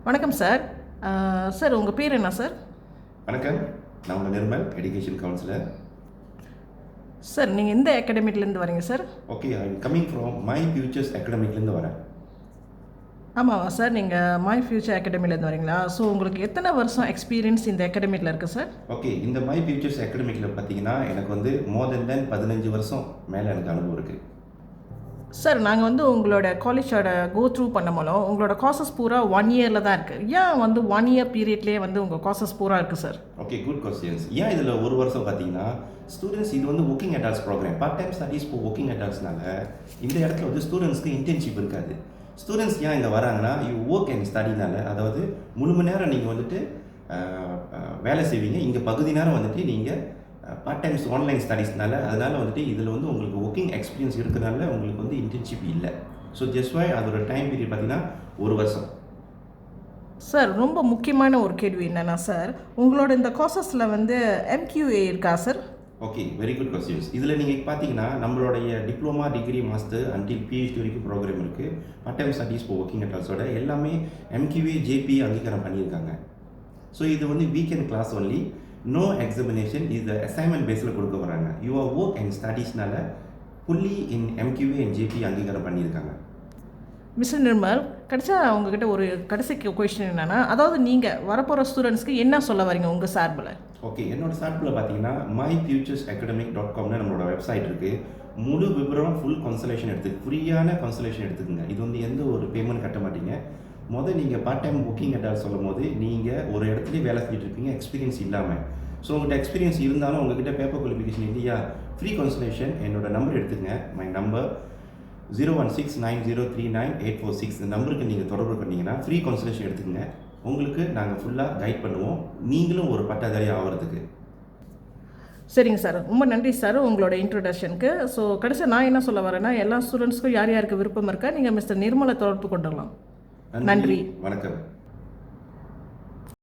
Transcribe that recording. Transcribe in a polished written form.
வணக்கம் sir. Sir உங்கள் பேர் என்ன சார்? வணக்கம், நான் உங்கள் நிர்மல், எஜுகேஷன் கவுன்சிலர். சார் நீங்கள் எந்த அகாடமிக்லேருந்து வரீங்க சார்? Okay, I coming from my futures அகாடமிக்லேருந்து வரேன். ஆமாவா சார், நீங்கள் மை ஃபியூச்சர் அகாடமிலேருந்து வரீங்களா? ஸோ உங்களுக்கு எத்தனை வருஷம் எக்ஸ்பீரியன்ஸ் இந்த அகாடமியில் இருக்குது சார்? ஓகே, இந்த மை ஃபியூச்சர்ஸ் அகாடமிக்கில் பார்த்தீங்கன்னா எனக்கு வந்து மோர் தென் 15 வருஷம் மேலே எனக்கு அனுபவம் இருக்குது. சார் நாங்கள் உங்களோட காலேஜோட கோ த்ரூ பண்ணும்போது உங்களோட காசஸ் பூரா 1 இயரில் தான் இருக்குது. ஏன் 1 இயர் பீரியட்லேயே உங்கள் காசஸ் பூரா இருக்குது சார்? Okay, good questions. ஏன் இதில் ஒரு வருஷம் பார்த்தீங்கன்னா ஸ்டூடெண்ட்ஸ் இது வந்து working adults programme, part time studies இப்போ ஒர்க்கிங் அடால்ட்ஸ்னால இந்த இடத்துல வந்து ஸ்டூடெண்ட்ஸ்க்கு இன்டர்ன்ஷிப் இருக்காது. ஸ்டூடெண்ட்ஸ் ஏன் இங்கே வராங்கன்னா ஒர்க் அண்ட் ஸ்டடினால, அதாவது முழு மணி நேரம் நீங்கள் வந்துட்டு வேலை செய்வீங்க, இங்கே பகுதி நேரம் வந்துட்டு நீங்கள் பார்ட் டைம்ஸ் ஆன்லைன் ஸ்டடீஸ்னால, அதனால் வந்துட்டு இதில் வந்து உங்களுக்கு ஒர்க்கிங் எக்ஸ்பீரியன்ஸ் இருக்கிறதுனால உங்களுக்கு வந்து இன்டர்ன்ஷிப் இல்லை. ஸோ ஜஸ்ட் வை அதோட டைம் பீரியட் பார்த்தீங்கன்னா ஒரு வருஷம். சார் ரொம்ப முக்கியமான ஒரு கேள்வி என்னென்னா சார், உங்களோட இந்த கோர்சஸில் MQA இருக்கா சார்? Okay, very good questions. இதில் நீங்கள் பார்த்தீங்கன்னா நம்மளுடைய diploma, degree, master until PhD வரைக்கும் ப்ரோக்ராம் இருக்குது. பார்ட் டைம் ஸ்டடீஸ் இப்போ ஒர்க்கிங் அடால்ட்ஸோட எல்லாமே MQA JP அங்கீகாரம் பண்ணியிருக்காங்க. ஸோ இது வந்து weekend class only, no examination, இது அசைன்மெண்ட் பேஸில் கொடுக்க வராங்க. யுவர் ஒர்க் அண்ட் ஸ்டடீஸ்னால fully in MQA and JP அங்கீகாரம் பண்ணியிருக்காங்க. மிஸ்டர் நிர்மல், உங்ககிட்ட ஒரு கடைசி கொஸ்டின் என்னென்னா, அதாவது நீங்கள் வரப்போகிற ஸ்டூடெண்ட்ஸ்க்கு என்ன சொல்ல வரீங்க உங்கள் சார்பில்? ஓகே, என்னோட சார்பில் பார்த்தீங்கன்னா myfuturesacademic.comனு நம்மளோட வெப்சைட் இருக்குது. முழு விவரம் ஃபுல் கன்சல்டேஷன் ஃப்ரீயான கன்சல்டேஷன் எடுத்துக்கோங்க. இது வந்து எந்த ஒரு பேமெண்ட் கட்ட மாட்டீங்க. நீங்கள் பார்ட் டைம் புக்கிங் அட்டால் சொல்லும் போது நீங்கள் ஒரு இடத்துலேயே வேலை செஞ்சுட்டு இருப்பீங்க எக்ஸ்பீரியன்ஸ் இல்லாமல். ஸோ உங்கள்கிட்ட எக்ஸ்பீரியன்ஸ் இருந்தாலும் உங்கள்கிட்ட பேப்பர் குவாலிஃபிகேஷன் இல்லையா, ஃப்ரீ கன்சல்டேஷன் என்னோட நம்பர் எடுத்துக்கங்க. My number 01690398446. இந்த நம்பருக்கு நீங்கள் தொடர்பு பண்ணிங்கன்னா ஃப்ரீ கன்சல்டேஷன் எடுத்துக்கங்க. உங்களுக்கு நாங்கள் ஃபுல்லாக கைட் பண்ணுவோம், நீங்களும் ஒரு பட்டதாரி ஆகிறதுக்கு. சரிங்க சார், ரொம்ப நன்றி சார் உங்களோட இன்ட்ரொடக்ஷனுக்கு. ஸோ கடைசியாக நான் என்ன சொல்ல வரேன்னா, எல்லா ஸ்டூடெண்ட்ஸ்க்கும் யார் யாருக்கு விருப்பம் இருக்கா நீங்கள் மிஸ்டர் நிர்மலை தொடர்பு கொண்டுடலாம். நன்றி, வணக்கம்.